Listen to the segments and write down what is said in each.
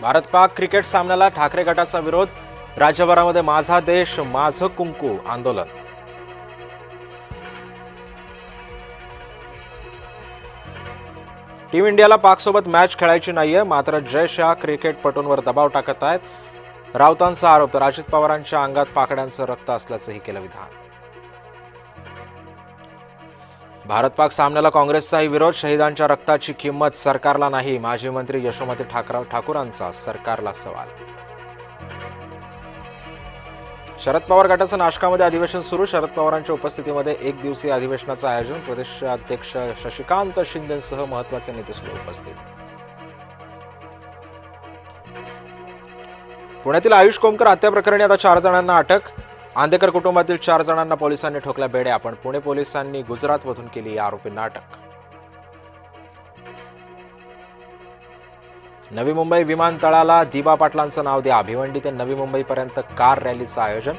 Bharat Pak cricket सामन्याला ठाकरे गटाचा विरोध. राज्यभरामध्ये माझा देश माझं कुंकू आंदोलन. टीम इंडियाला पाकसोबत मॅच खेळायची नाहीये, मात्र जय शाह क्रिकेटपटूंवर दबाव टाकत आहेत. राऊतांचा आरोप. तर अजित पवारांच्या अंगात पाकड्यांचं रक्त असल्याचंही केलं विधान. भारत पाक सामन्याला काँग्रेसचाही विरोध. शहीदांच्या रक्ताची किंमत सरकारला नाही. माजी मंत्री यशोमती ठाकूरांचा सरकारला सवाल. शरद पवार गटाचं नाशकामध्ये अधिवेशन सुरू. शरद पवारांच्या उपस्थितीमध्ये एक दिवसीय अधिवेशनाचं आयोजन. प्रदेशाध्यक्ष शशिकांत शिंदेसह महत्त्वाचे नेते सुरू उपस्थित. पुण्यातील आयुष कोमकर हत्या प्रकरणी आता 4 जणांना अटक. आंदेकर कुटुंबातील 4 जणांना पोलिसांनी ठोकल्या बेड्या. पण पुणे पोलिसांनी गुजरातमधून केली या आरोपींना अटक. नवी मुंबई विमानतळाला दिबा पाटलांचं नाव द्या. भिवंडी ते नवी मुंबईपर्यंत कार रॅलीचं आयोजन.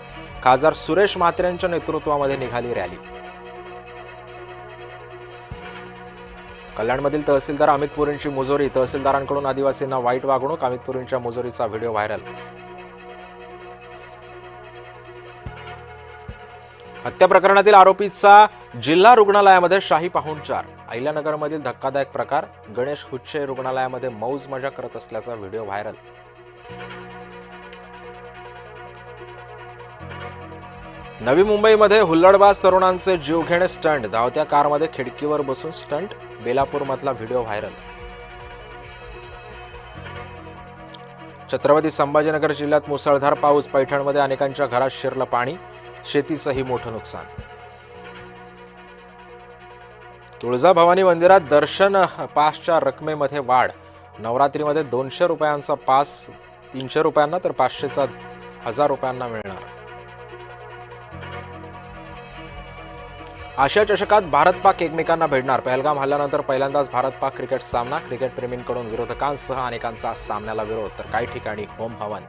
खासदार सुरेश म्हात्रेंच्या नेतृत्वामध्ये निघाली रॅली. कल्याणमधील तहसीलदार अमित पुरींची मुजोरी. तहसीलदारांकडून आदिवासींना वाईट वागणूक. अमित पुरींच्या मुजोरीचा व्हिडिओ व्हायरल. हत्या प्रकरणातील आरोपीचा जिल्हा रुग्णालयामध्ये शाही पाहुणचार. अहिल्यानगरमधील धक्कादायक प्रकार. गणेश हुच्चे रुग्णालयामध्ये मौज मजा करत असल्याचा व्हिडिओ व्हायरल. नवी मुंबईमध्ये हुल्लडबाज तरुणांचे जीवघेणे स्टंट. धावत्या कारमध्ये खिडकीवर बसून स्टंट. बेलापूरमधला व्हिडिओ व्हायरल. छत्रपती संभाजीनगर जिल्ह्यात मुसळधार पाऊस. पैठणमध्ये अनेकांच्या घरात शिरलं पाणी. शेतीचंही मोठं नुकसान. तुळजाभवानी मंदिरात दर्शन पासच्या रकमेमध्ये वाढ. नवरात्रीमध्ये 200 रुपयांचा पास 300 रुपयांना तर 500चा 1000 रुपयांना मिळणार. आशिया चषकात भारत पाक एकमेकांना भिडणार. पहलगाम हल्ल्यानंतर पहिल्यांदाच भारत पाक क्रिकेट सामना. क्रिकेट प्रेमींकडून विरोधकांसह अनेकांचा सामन्याला विरोध तर काही ठिकाणी होम हवन.